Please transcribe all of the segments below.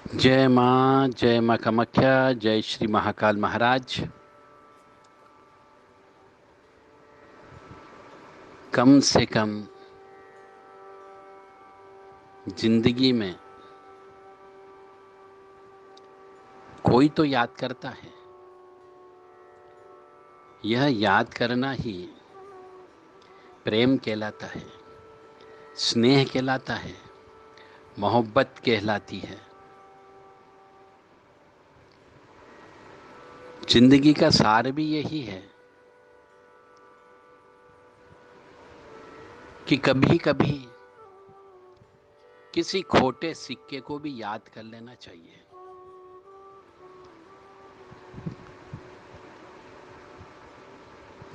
जय माँ कामाख्या, जय श्री महाकाल महाराज। कम से कम जिंदगी में कोई तो याद करता है। यह याद करना ही प्रेम कहलाता है, स्नेह कहलाता है, मोहब्बत कहलाती है। जिंदगी का सार भी यही है कि कभी कभी किसी खोटे सिक्के को भी याद कर लेना चाहिए।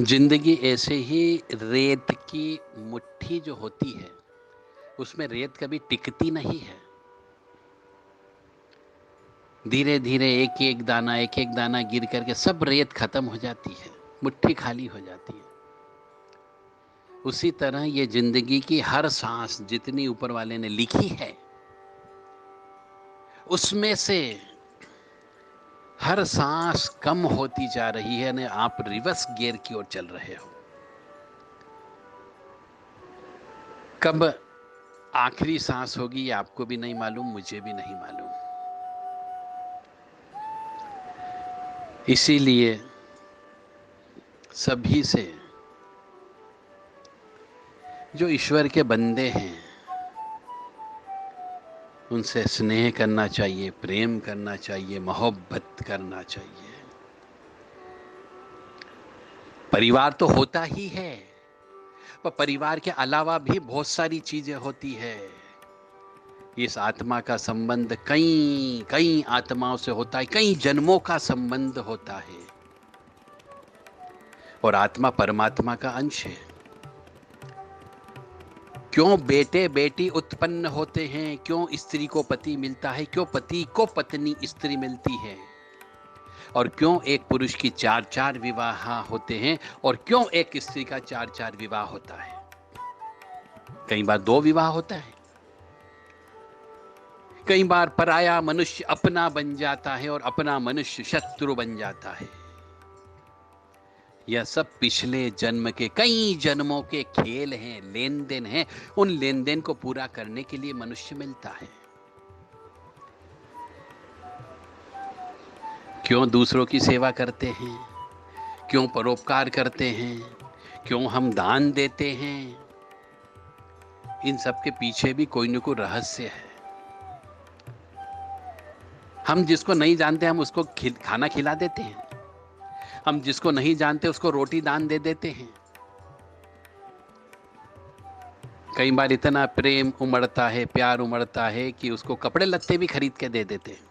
जिंदगी ऐसे ही रेत की मुट्ठी जो होती है, उसमें रेत कभी टिकती नहीं है। धीरे धीरे एक एक दाना गिर करके सब रेत खत्म हो जाती है, मुट्ठी खाली हो जाती है। उसी तरह ये जिंदगी की हर सांस जितनी ऊपर वाले ने लिखी है, उसमें से हर सांस कम होती जा रही है ने आप रिवर्स गियर की ओर चल रहे हो। कब आखिरी सांस होगी ये आपको भी नहीं मालूम, मुझे भी नहीं मालूम। इसीलिए सभी से, जो ईश्वर के बंदे हैं, उनसे स्नेह करना चाहिए, प्रेम करना चाहिए, मोहब्बत करना चाहिए। परिवार तो होता ही है, पर परिवार के अलावा भी बहुत सारी चीजें होती है। इस आत्मा का संबंध कई कई आत्माओं से होता है, कई जन्मों का संबंध होता है। और आत्मा परमात्मा का अंश है। क्यों बेटे बेटी उत्पन्न होते हैं, क्यों स्त्री को पति मिलता है, क्यों पति को पत्नी स्त्री मिलती है, और क्यों एक पुरुष की चार चार विवाह होते हैं, और क्यों एक स्त्री का चार चार विवाह होता है। कई बार दो विवाह होता है, कई बार पराया मनुष्य अपना बन जाता है और अपना मनुष्य शत्रु बन जाता है। यह सब पिछले जन्म के, कई जन्मों के खेल हैं, लेन देन हैं। उन लेन देन को पूरा करने के लिए मनुष्य मिलता है। क्यों दूसरों की सेवा करते हैं, क्यों परोपकार करते हैं, क्यों हम दान देते हैं, इन सब के पीछे भी कोई न कोई रहस्य है। हम जिसको नहीं जानते हम उसको खाना खिला देते हैं, हम जिसको नहीं जानते उसको रोटी दान दे देते हैं। कई बार इतना प्रेम उमड़ता है, प्यार उमड़ता है कि उसको कपड़े लत्ते भी खरीद के दे देते हैं।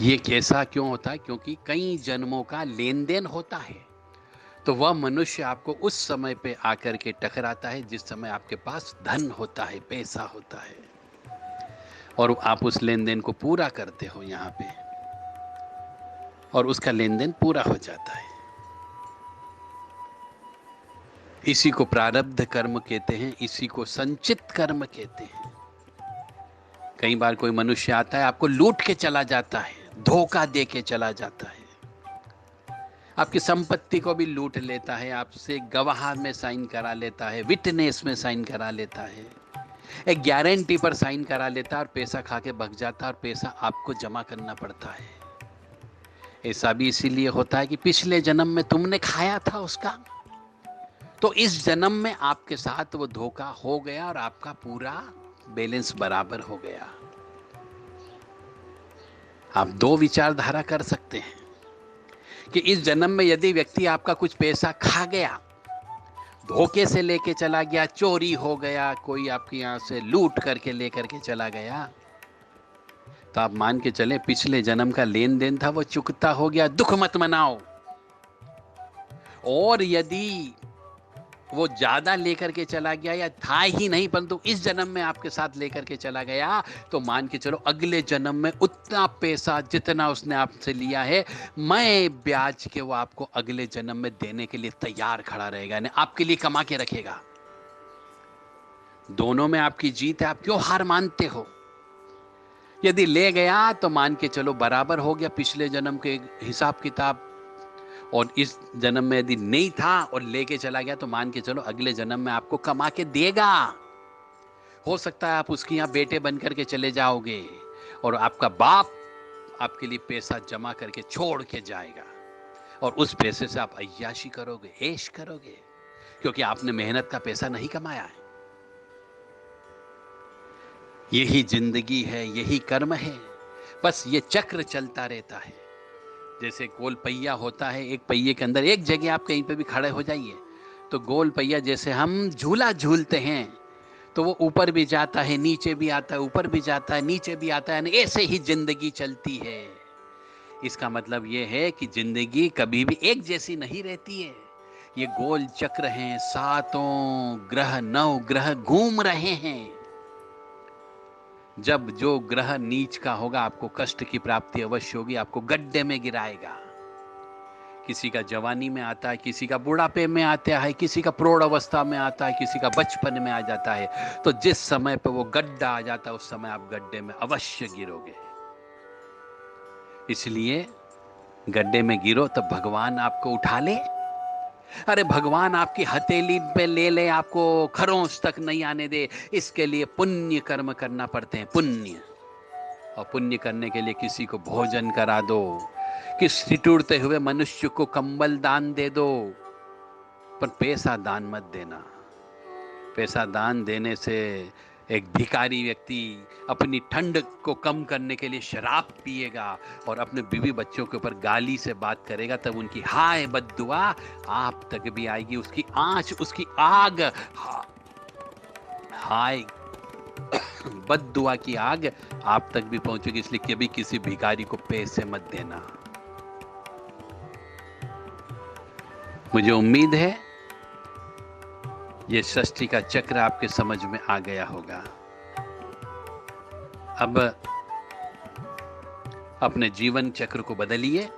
ये कैसा क्यों होता है? क्योंकि कई जन्मों का लेन देन होता है। तो वह मनुष्य आपको उस समय पे आकर के टकराता है जिस समय आपके पास धन होता है, पैसा होता है, और आप उस लेन देन को पूरा करते हो यहाँ पे, और उसका लेन देन पूरा हो जाता है। इसी को प्रारब्ध कर्म कहते हैं, इसी को संचित कर्म कहते हैं। कई बार कोई मनुष्य आता है, आपको लूट के चला जाता है, धोखा दे के चला जाता है, आपकी संपत्ति को भी लूट लेता है, आपसे गवाह में साइन करा लेता है, विटनेस में साइन करा लेता है, एक गारंटी पर साइन करा लेता है, और पैसा खा के भग जाता है, और पैसा आपको जमा करना पड़ता है। ऐसा भी इसीलिए होता है कि पिछले जन्म में तुमने खाया था उसका, तो इस जन्म में आपके साथ वो धोखा हो गया और आपका पूरा बैलेंस बराबर हो गया। आप दो विचारधारा कर सकते हैं कि इस जन्म में यदि व्यक्ति आपका कुछ पैसा खा गया, धोखे से लेके चला गया, चोरी हो गया, कोई आपके यहां से लूट करके लेकर के चला गया, तो आप मान के चले पिछले जन्म का लेन देन था वो चुकता हो गया, दुख मत मनाओ। और यदि वो ज्यादा लेकर के चला गया या था ही नहीं परंतु इस जन्म में आपके साथ लेकर के चला गया, तो मान के चलो अगले जन्म में उतना पैसा जितना उसने आपसे लिया है, मैं ब्याज के वो आपको अगले जन्म में देने के लिए तैयार खड़ा रहेगा, यानी आपके लिए कमा के रखेगा। दोनों में आपकी जीत है, आप क्यों हार मानते हो? यदि ले गया तो मान के चलो बराबर हो गया पिछले जन्म के हिसाब किताब, और इस जन्म में यदि नहीं था और लेके चला गया तो मान के चलो अगले जन्म में आपको कमा के देगा। हो सकता है आप उसके यहाँ बेटे बन करके चले जाओगे और आपका बाप आपके लिए पैसा जमा करके छोड़ के जाएगा, और उस पैसे से आप अय्याशी करोगे, ऐश करोगे, क्योंकि आपने मेहनत का पैसा नहीं कमाया है। यही जिंदगी है, यही कर्म है। बस ये चक्र चलता रहता है। जैसे गोल पहिया होता है, एक पहिए के अंदर एक जगह आप कहीं पे भी खड़े हो जाइए तो गोल पहिया, जैसे हम झूला झूलते हैं तो वो ऊपर भी जाता है, नीचे भी आता है, ऊपर भी जाता है, नीचे भी आता है, ऐसे ही जिंदगी चलती है। इसका मतलब ये है कि जिंदगी कभी भी एक जैसी नहीं रहती है। ये गोल चक्र हैं, सातों ग्रह, नौ ग्रह घूम रहे हैं। जब जो ग्रह नीच का होगा आपको कष्ट की प्राप्ति अवश्य होगी, आपको गड्ढे में गिराएगा। किसी का जवानी में आता है, किसी का बुढ़ापे में आता है, किसी का प्रौढ़ अवस्था में आता है, किसी का बचपन में आ जाता है। तो जिस समय पर वो गड्ढा आ जाता है उस समय आप गड्ढे में अवश्य गिरोगे। इसलिए गड्ढे में गिरो तब भगवान आपको उठा ले। अरे भगवान आपकी हथेली पे ले ले, आपको खरोंच तक नहीं आने दे, इसके लिए पुण्य कर्म करना पड़ते हैं, पुण्य। और पुण्य करने के लिए किसी को भोजन करा दो, किसी टूटते हुए मनुष्य को कंबल दान दे दो, पर पैसा दान मत देना। पैसा दान देने से एक भिखारी व्यक्ति अपनी ठंड को कम करने के लिए शराब पिएगा और अपने बीवी बच्चों के ऊपर गाली से बात करेगा, तब उनकी हाय बद्दुआ आप तक भी आएगी, उसकी आंच, उसकी आग, हाय बद्दुआ की आग आप तक भी पहुंचेगी। इसलिए कभी किसी भिखारी को पैसे मत देना। मुझे उम्मीद है ये षष्ठी का चक्र आपके समझ में आ गया होगा। अब अपने जीवन चक्र को बदलिए।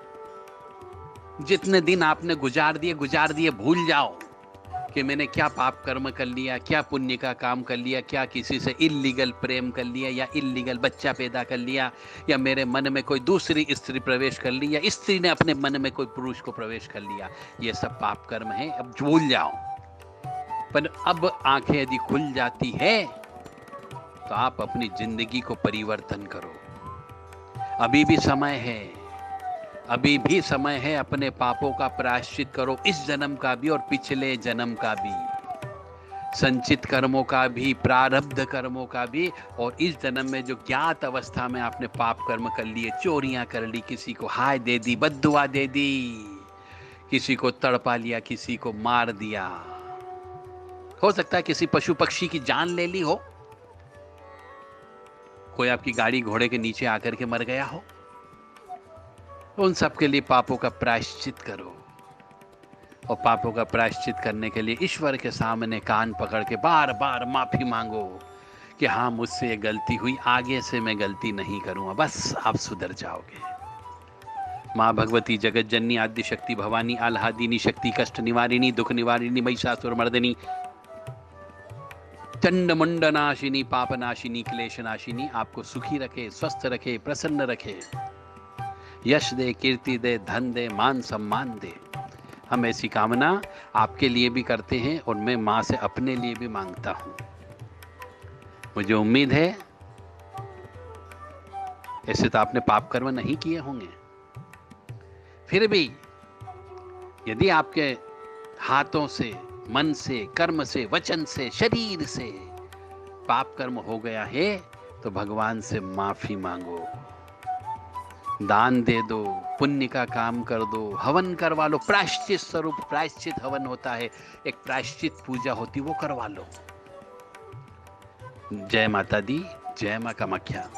जितने दिन आपने गुजार दिए, भूल जाओ कि मैंने क्या पाप कर्म कर लिया, क्या पुण्य का काम कर लिया, क्या किसी से इल्लीगल प्रेम कर लिया या इल्लीगल बच्चा पैदा कर लिया, या मेरे मन में कोई दूसरी स्त्री प्रवेश कर ली, या स्त्री ने अपने मन में कोई पुरुष को प्रवेश कर लिया। ये सब पाप कर्म है, अब भूल जाओ। पर अब आंखें यदि खुल जाती है तो आप अपनी जिंदगी को परिवर्तन करो। अभी भी समय है, अभी भी समय है। अपने पापों का प्रायश्चित करो, इस जन्म का भी और पिछले जन्म का भी, संचित कर्मों का भी, प्रारब्ध कर्मों का भी, और इस जन्म में जो ज्ञात अवस्था में आपने पाप कर्म कर लिए, चोरियां कर ली, किसी को हाय दे दी, बद्दुआ दे दी, किसी को तड़पा लिया, किसी को मार दिया, हो सकता है किसी पशु पक्षी की जान ले ली हो, कोई आपकी गाड़ी घोड़े के नीचे आकर के मर गया हो। उन सब के लिए पापों का प्रायश्चित करो, और पापों का प्रायश्चित करने के लिए ईश्वर के सामने कान पकड़ के बार बार माफी मांगो कि हाँ मुझसे ये गलती हुई, आगे से मैं गलती नहीं करूंगा। बस आप सुधर जाओगे। माँ भगवती जगत जननी आद्य शक्ति भवानी आह्लादिनी शक्ति कष्ट निवारिणी दुख निवारिणी महिषासुर मर्दिनी चंड मुंड नाशिनी पाप नाशिनी क्लेश नाशिनी आपको सुखी रखे, स्वस्थ रखे, प्रसन्न रखे, यश दे, कीर्ति दे, धन दे, मान सम्मान दे। हम ऐसी कामना आपके लिए भी करते हैं और मैं माँ से अपने लिए भी मांगता हूँ। मुझे उम्मीद है ऐसे तो आपने पाप कर्म नहीं किए होंगे, फिर भी यदि आपके हाथों से, मन से, कर्म से, वचन से, शरीर से पाप कर्म हो गया है तो भगवान से माफी मांगो, दान दे दो, पुण्य का काम कर दो, हवन करवा लो। प्रायश्चित स्वरूप प्रायश्चित हवन होता है, एक प्रायश्चित पूजा होती, वो करवा लो। जय माता दी, जय मां कामाख्या।